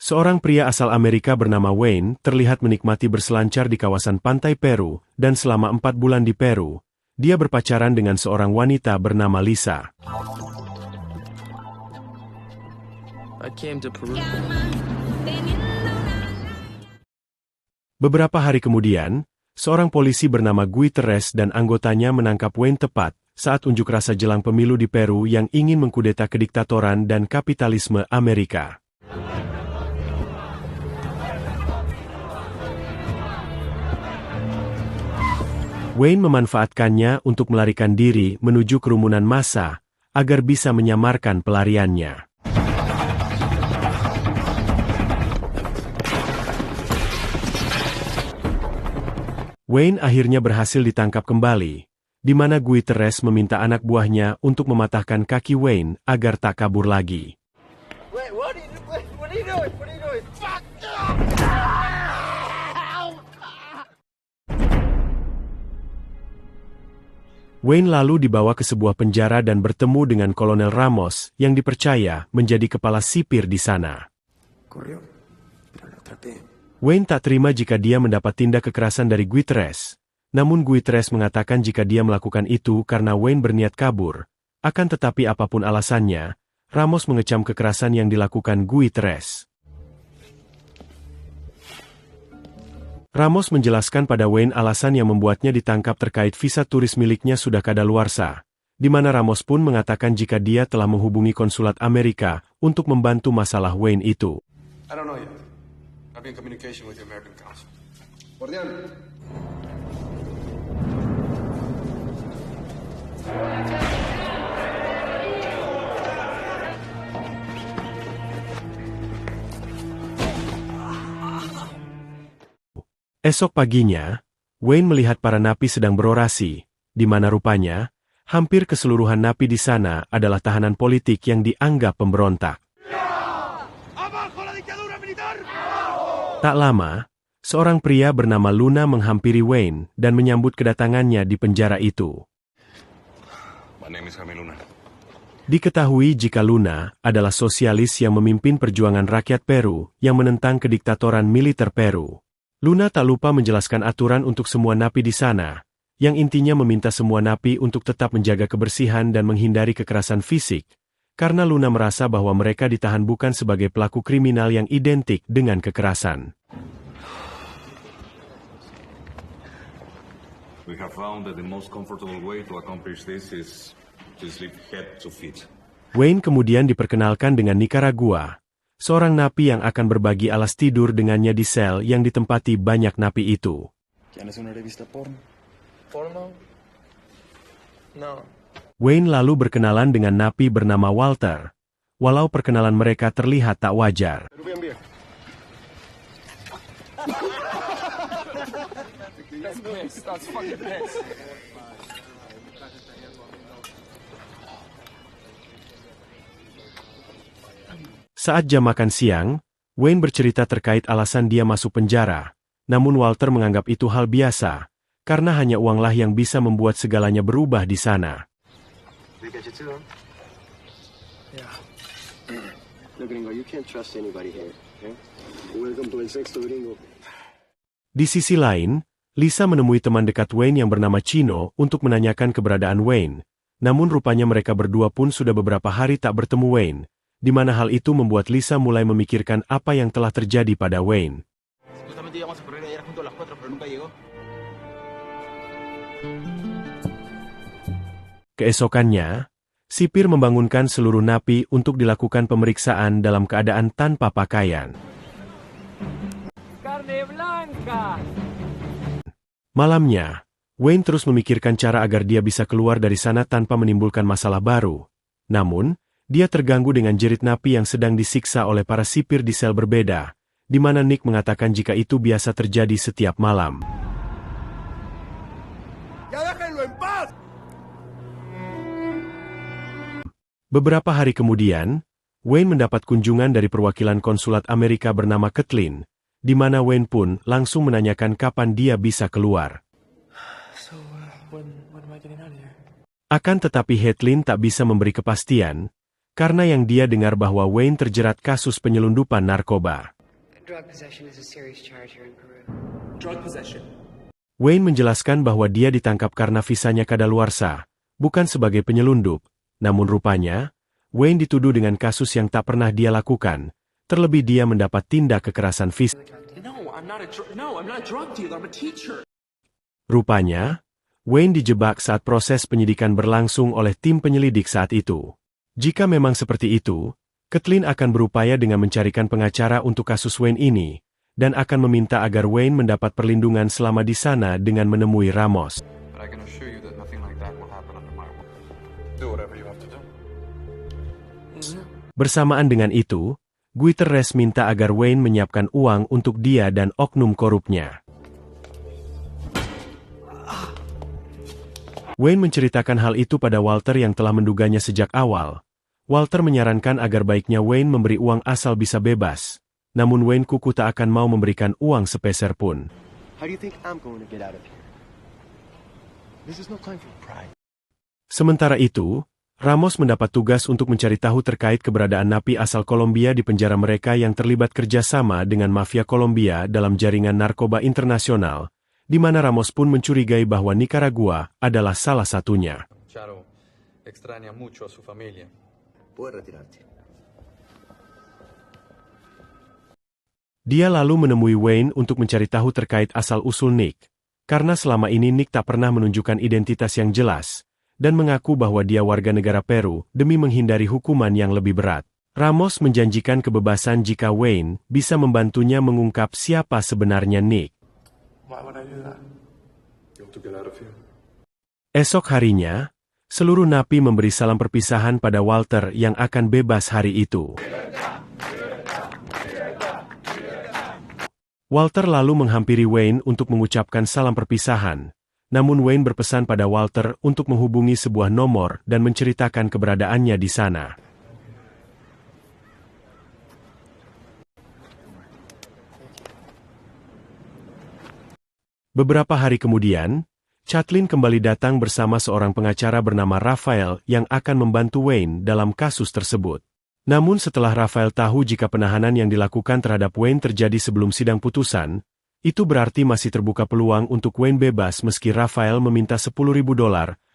Seorang pria asal Amerika bernama Wayne terlihat menikmati berselancar di kawasan pantai Peru, dan selama 4 bulan di Peru, dia berpacaran dengan seorang wanita bernama Lisa. Beberapa hari kemudian, seorang polisi bernama Guiterres dan anggotanya menangkap Wayne tepat saat unjuk rasa jelang pemilu di Peru yang ingin mengkudeta kediktatoran dan kapitalisme Amerika. Wayne memanfaatkannya untuk melarikan diri menuju kerumunan massa agar bisa menyamarkan pelariannya. Wayne akhirnya berhasil ditangkap kembali, di mana Guiterres meminta anak buahnya untuk mematahkan kaki Wayne agar tak kabur lagi. Wayne lalu dibawa ke sebuah penjara dan bertemu dengan Kolonel Ramos yang dipercaya menjadi kepala sipir di sana. Wayne tak terima jika dia mendapat tindak kekerasan dari Guiterres. Namun Guiterres mengatakan jika dia melakukan itu karena Wayne berniat kabur. Akan tetapi apapun alasannya, Ramos mengecam kekerasan yang dilakukan Guiterres. Ramos menjelaskan pada Wayne alasan yang membuatnya ditangkap terkait visa turis miliknya sudah kadaluarsa, di mana Ramos pun mengatakan jika dia telah menghubungi konsulat Amerika untuk membantu masalah Wayne itu. Esok paginya, Wayne melihat para napi sedang berorasi, di mana rupanya, hampir keseluruhan napi di sana adalah tahanan politik yang dianggap pemberontak. Tak lama, seorang pria bernama Luna menghampiri Wayne dan menyambut kedatangannya di penjara itu. Diketahui jika Luna adalah sosialis yang memimpin perjuangan rakyat Peru yang menentang kediktatoran militer Peru. Luna tak lupa menjelaskan aturan untuk semua napi di sana, yang intinya meminta semua napi untuk tetap menjaga kebersihan dan menghindari kekerasan fisik, karena Luna merasa bahwa mereka ditahan bukan sebagai pelaku kriminal yang identik dengan kekerasan. We have found that the most comfortable way to accomplish this is to sleep head to feet. Wayne kemudian diperkenalkan dengan Nicaragua, seorang napi yang akan berbagi alas tidur dengannya di sel yang ditempati banyak napi itu. Wayne lalu berkenalan dengan napi bernama Walter, walau perkenalan mereka terlihat tak wajar. Saat jam makan siang, Wayne bercerita terkait alasan dia masuk penjara, namun Walter menganggap itu hal biasa, karena hanya uanglah yang bisa membuat segalanya berubah di sana. Di sisi lain, Lisa menemui teman dekat Wayne yang bernama Chino untuk menanyakan keberadaan Wayne, namun rupanya mereka berdua pun sudah beberapa hari tak bertemu Wayne, di mana hal itu membuat Lisa mulai memikirkan apa yang telah terjadi pada Wayne. Keesokannya, sipir membangunkan seluruh napi untuk dilakukan pemeriksaan dalam keadaan tanpa pakaian. Malamnya, Wayne terus memikirkan cara agar dia bisa keluar dari sana tanpa menimbulkan masalah baru. Namun, dia terganggu dengan jerit napi yang sedang disiksa oleh para sipir di sel berbeda, di mana Nick mengatakan jika itu biasa terjadi setiap malam. Beberapa hari kemudian, Wayne mendapat kunjungan dari perwakilan konsulat Amerika bernama Kathleen, di mana Wayne pun langsung menanyakan kapan dia bisa keluar. Akan tetapi Kathleen tak bisa memberi kepastian, karena yang dia dengar bahwa Wayne terjerat kasus penyelundupan narkoba. Drug possession is a serious charge here in Peru. Drug possession. Wayne menjelaskan bahwa dia ditangkap karena visanya kadaluarsa, bukan sebagai penyelundup. Namun rupanya, Wayne dituduh dengan kasus yang tak pernah dia lakukan. Terlebih dia mendapat tindak kekerasan fisik. No, I'm not a drug dealer. I'm a teacher. Rupanya, Wayne dijebak saat proses penyidikan berlangsung oleh tim penyelidik saat itu. Jika memang seperti itu, Kathleen akan berupaya dengan mencarikan pengacara untuk kasus Wayne ini, dan akan meminta agar Wayne mendapat perlindungan selama di sana dengan menemui Ramos. But I can assure you that nothing like that will happen under my watch. Do whatever you have to do. Bersamaan dengan itu, Guterres minta agar Wayne menyiapkan uang untuk dia dan oknum korupnya. Wayne menceritakan hal itu pada Walter yang telah menduganya sejak awal. Walter menyarankan agar baiknya Wayne memberi uang asal bisa bebas. Namun Wayne kuku tak akan mau memberikan uang sepeser pun. How do you think I'm going to get out of here? This is no time for pride. Sementara itu, Ramos mendapat tugas untuk mencari tahu terkait keberadaan napi asal Kolombia di penjara mereka yang terlibat kerjasama dengan mafia Kolombia dalam jaringan narkoba internasional, di mana Ramos pun mencurigai bahwa Nicaragua adalah salah satunya. Charo extraña mucho a su familia. Puedes retirarte. Dia lalu menemui Wayne untuk mencari tahu terkait asal-usul Nick, karena selama ini Nick tak pernah menunjukkan identitas yang jelas, dan mengaku bahwa dia warga negara Peru demi menghindari hukuman yang lebih berat. Ramos menjanjikan kebebasan jika Wayne bisa membantunya mengungkap siapa sebenarnya Nick. Why would I do that? You have to get out of here. Esok harinya, seluruh napi memberi salam perpisahan pada Walter yang akan bebas hari itu. Walter lalu menghampiri Wayne untuk mengucapkan salam perpisahan, namun Wayne berpesan pada Walter untuk menghubungi sebuah nomor dan menceritakan keberadaannya di sana. Beberapa hari kemudian, Kathleen kembali datang bersama seorang pengacara bernama Rafael yang akan membantu Wayne dalam kasus tersebut. Namun setelah Rafael tahu jika penahanan yang dilakukan terhadap Wayne terjadi sebelum sidang putusan, itu berarti masih terbuka peluang untuk Wayne bebas meski Rafael meminta $10.000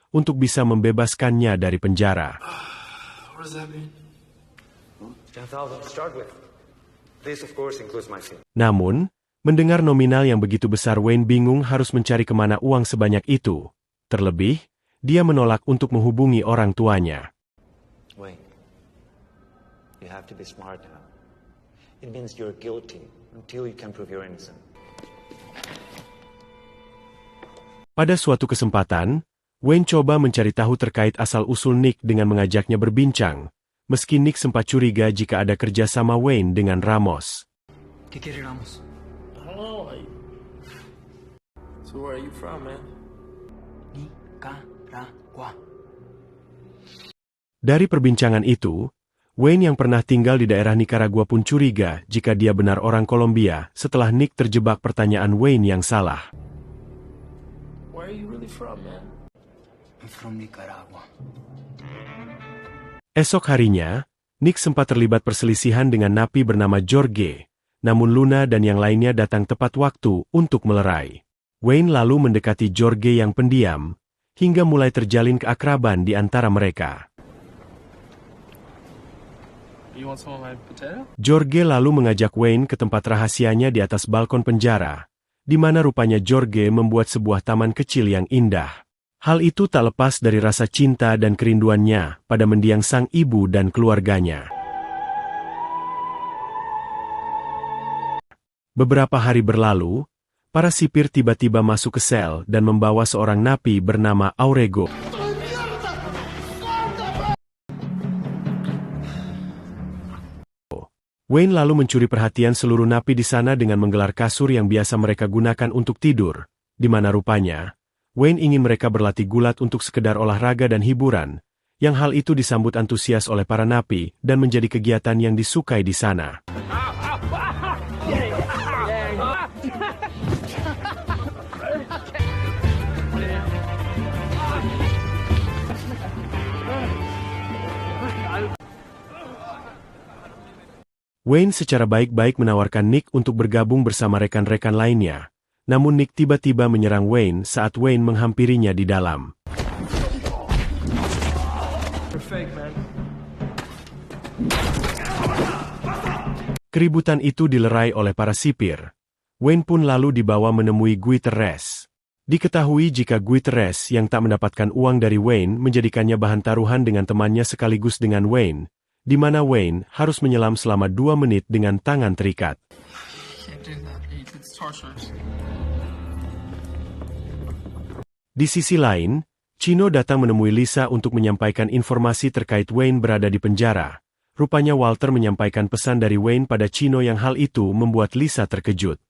untuk bisa membebaskannya dari penjara. What does that mean? 10,000 to start with. This of course includes my fee. Namun, mendengar nominal yang begitu besar Wayne bingung harus mencari kemana uang sebanyak itu. Terlebih, dia menolak untuk menghubungi orang tuanya. Wayne, you have to be smart now. It means you're guilty until you can prove you're innocent. Pada suatu kesempatan, Wayne coba mencari tahu terkait asal-usul Nick dengan mengajaknya berbincang, meski Nick sempat curiga jika ada kerjasama Wayne dengan Ramos. ¿Qué quiere Ramos? I don't know. So where are you from, man? Nicaragua. Dari perbincangan itu, Wayne yang pernah tinggal di daerah Nicaragua pun curiga jika dia benar orang Kolombia setelah Nick terjebak pertanyaan Wayne yang salah. Where are you really from, man? I'm from Nicaragua. Esok harinya, Nick sempat terlibat perselisihan dengan napi bernama Jorge, namun Luna dan yang lainnya datang tepat waktu untuk melerai. Wayne lalu mendekati Jorge yang pendiam, hingga mulai terjalin keakraban di antara mereka. You want some of my potato? Jorge lalu mengajak Wayne ke tempat rahasianya di atas balkon penjara, di mana rupanya Jorge membuat sebuah taman kecil yang indah. Hal itu tak lepas dari rasa cinta dan kerinduannya pada mendiang sang ibu dan keluarganya. Beberapa hari berlalu, para sipir tiba-tiba masuk ke sel dan membawa seorang napi bernama Aurego. Wayne lalu mencuri perhatian seluruh napi di sana dengan menggelar kasur yang biasa mereka gunakan untuk tidur, di mana rupanya, Wayne ingin mereka berlatih gulat untuk sekedar olahraga dan hiburan, yang hal itu disambut antusias oleh para napi dan menjadi kegiatan yang disukai di sana. Wayne secara baik-baik menawarkan Nick untuk bergabung bersama rekan-rekan lainnya. Namun Nick tiba-tiba menyerang Wayne saat Wayne menghampirinya di dalam. Keributan itu dilerai oleh para sipir. Wayne pun lalu dibawa menemui Guterres. Diketahui jika Guterres yang tak mendapatkan uang dari Wayne menjadikannya bahan taruhan dengan temannya sekaligus dengan Wayne, di mana Wayne harus menyelam selama 2 menit dengan tangan terikat. Di sisi lain, Chino datang menemui Lisa untuk menyampaikan informasi terkait Wayne berada di penjara. Rupanya Walter menyampaikan pesan dari Wayne pada Chino yang hal itu membuat Lisa terkejut.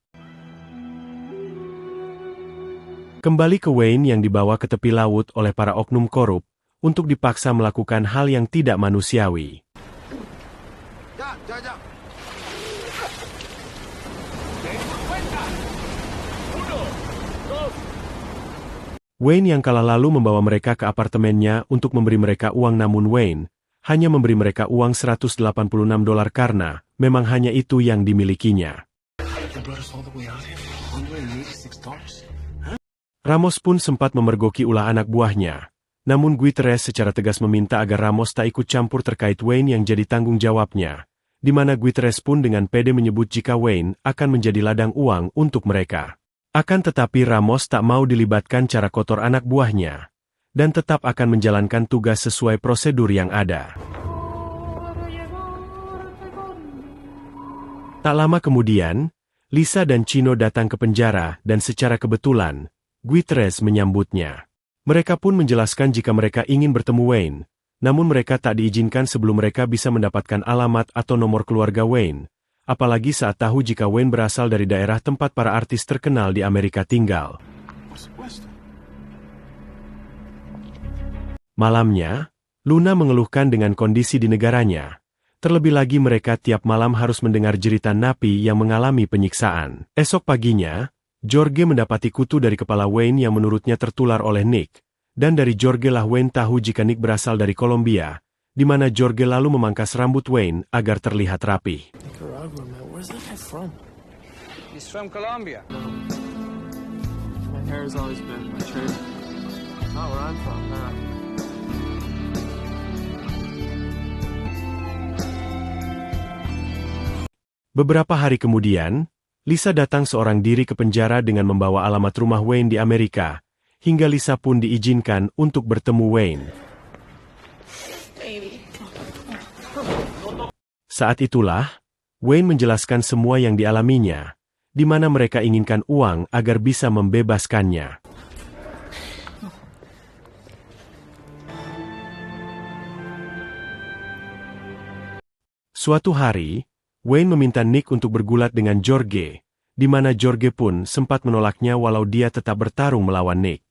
Kembali ke Wayne yang dibawa ke tepi laut oleh para oknum korup, untuk dipaksa melakukan hal yang tidak manusiawi. Wayne yang kala lalu membawa mereka ke apartemennya untuk memberi mereka uang, namun Wayne hanya memberi mereka uang $186 karena memang hanya itu yang dimilikinya. Ramos pun sempat memergoki ulah anak buahnya, namun Guterres secara tegas meminta agar Ramos tak ikut campur terkait Wayne yang jadi tanggung jawabnya, di mana Guterres pun dengan pede menyebut jika Wayne akan menjadi ladang uang untuk mereka. Akan tetapi Ramos tak mau dilibatkan cara kotor anak buahnya, dan tetap akan menjalankan tugas sesuai prosedur yang ada. Tak lama kemudian, Lisa dan Chino datang ke penjara dan secara kebetulan, Guterres menyambutnya. Mereka pun menjelaskan jika mereka ingin bertemu Wayne, namun mereka tak diizinkan sebelum mereka bisa mendapatkan alamat atau nomor keluarga Wayne, apalagi saat tahu jika Wayne berasal dari daerah tempat para artis terkenal di Amerika tinggal. Malamnya, Luna mengeluhkan dengan kondisi di negaranya. Terlebih lagi mereka tiap malam harus mendengar jeritan napi yang mengalami penyiksaan. Esok paginya, Jorge mendapati kutu dari kepala Wayne yang menurutnya tertular oleh Nick, dan dari Jorge lah Wayne tahu jika Nick berasal dari Kolombia, di mana Jorge lalu memangkas rambut Wayne agar terlihat rapi. Nicaragua, man. Where's that guy from? He's from Colombia. My hair has always been my trade. Not where I'm from, nah. Beberapa hari kemudian, Lisa datang seorang diri ke penjara dengan membawa alamat rumah Wayne di Amerika, hingga Lisa pun diizinkan untuk bertemu Wayne. Saat itulah, Wayne menjelaskan semua yang dialaminya, di mana mereka inginkan uang agar bisa membebaskannya. Suatu hari, Wayne meminta Nick untuk bergulat dengan Jorge, di mana Jorge pun sempat menolaknya walau dia tetap bertarung melawan Nick.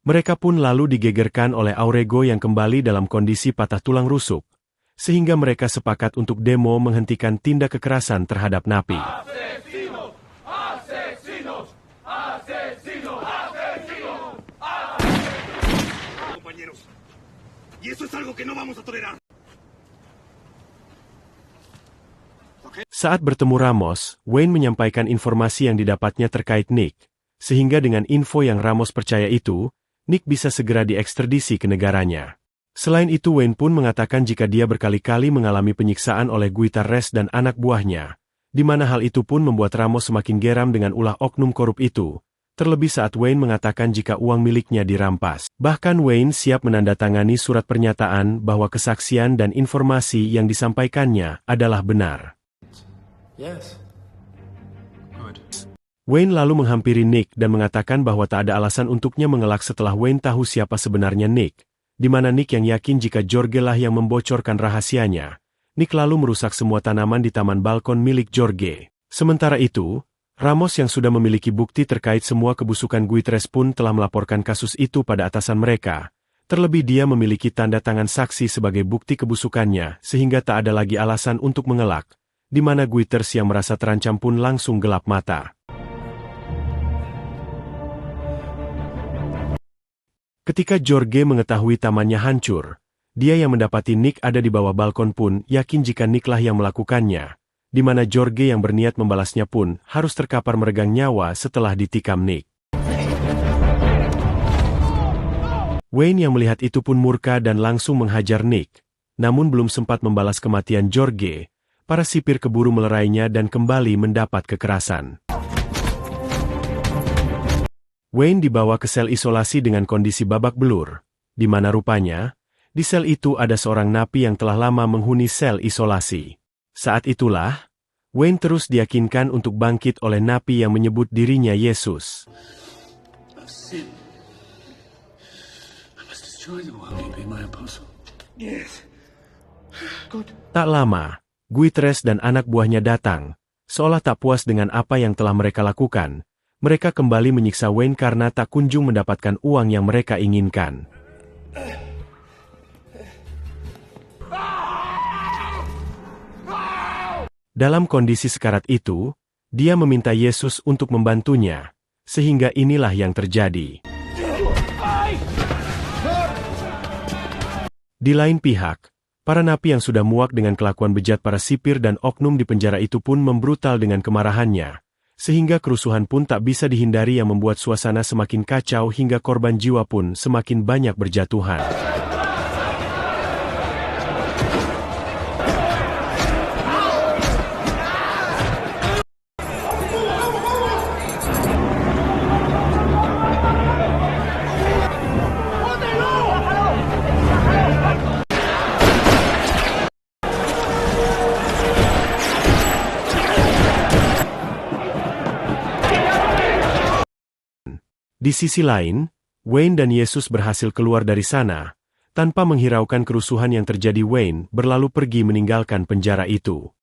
Mereka pun lalu digegerkan oleh Aurego yang kembali dalam kondisi patah tulang rusuk, sehingga mereka sepakat untuk demo menghentikan tindak kekerasan terhadap napi. Saat bertemu Ramos, Wayne menyampaikan informasi yang didapatnya terkait Nick, sehingga dengan info yang Ramos percaya itu, Nick bisa segera diekstradisi ke negaranya. Selain itu Wayne pun mengatakan jika dia berkali-kali mengalami penyiksaan oleh Guterres dan anak buahnya, di mana hal itu pun membuat Ramos semakin geram dengan ulah oknum korup itu, terlebih saat Wayne mengatakan jika uang miliknya dirampas. Bahkan Wayne siap menandatangani surat pernyataan bahwa kesaksian dan informasi yang disampaikannya adalah benar. Yes. Good. Wayne lalu menghampiri Nick dan mengatakan bahwa tak ada alasan untuknya mengelak setelah Wayne tahu siapa sebenarnya Nick, di mana Nick yang yakin jika Jorge lah yang membocorkan rahasianya. Nick lalu merusak semua tanaman di taman balkon milik Jorge. Sementara itu, Ramos yang sudah memiliki bukti terkait semua kebusukan Guterres pun telah melaporkan kasus itu pada atasan mereka. Terlebih dia memiliki tanda tangan saksi sebagai bukti kebusukannya sehingga tak ada lagi alasan untuk mengelak, di mana Guiters yang merasa terancam pun langsung gelap mata. Ketika George mengetahui tamannya hancur, dia yang mendapati Nick ada di bawah balkon pun yakin jika Nicklah yang melakukannya, di mana George yang berniat membalasnya pun harus terkapar meregang nyawa setelah ditikam Nick. Wayne yang melihat itu pun murka dan langsung menghajar Nick, namun belum sempat membalas kematian George, para sipir keburu melerainya dan kembali mendapat kekerasan. Wayne dibawa ke sel isolasi dengan kondisi babak belur, di mana rupanya, di sel itu ada seorang napi yang telah lama menghuni sel isolasi. Saat itulah, Wayne terus diyakinkan untuk bangkit oleh napi yang menyebut dirinya Yesus. Tak lama, Guiters dan anak buahnya datang, seolah tak puas dengan apa yang telah mereka lakukan. Mereka kembali menyiksa Wayne karena tak kunjung mendapatkan uang yang mereka inginkan. Dalam kondisi sekarat itu, dia meminta Yesus untuk membantunya, sehingga inilah yang terjadi. Di lain pihak, para napi yang sudah muak dengan kelakuan bejat para sipir dan oknum di penjara itu pun membrutal dengan kemarahannya, sehingga kerusuhan pun tak bisa dihindari yang membuat suasana semakin kacau hingga korban jiwa pun semakin banyak berjatuhan. Di sisi lain, Wayne dan Yesus berhasil keluar dari sana. Tanpa menghiraukan kerusuhan yang terjadi, Wayne berlalu pergi meninggalkan penjara itu.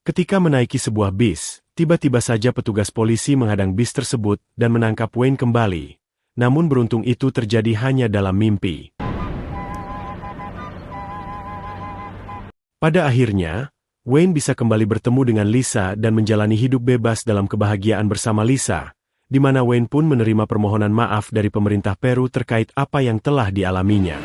Ketika menaiki sebuah bis, tiba-tiba saja petugas polisi menghadang bis tersebut dan menangkap Wayne kembali. Namun beruntung itu terjadi hanya dalam mimpi. Pada akhirnya, Wayne bisa kembali bertemu dengan Lisa dan menjalani hidup bebas dalam kebahagiaan bersama Lisa, di mana Wayne pun menerima permohonan maaf dari pemerintah Peru terkait apa yang telah dialaminya.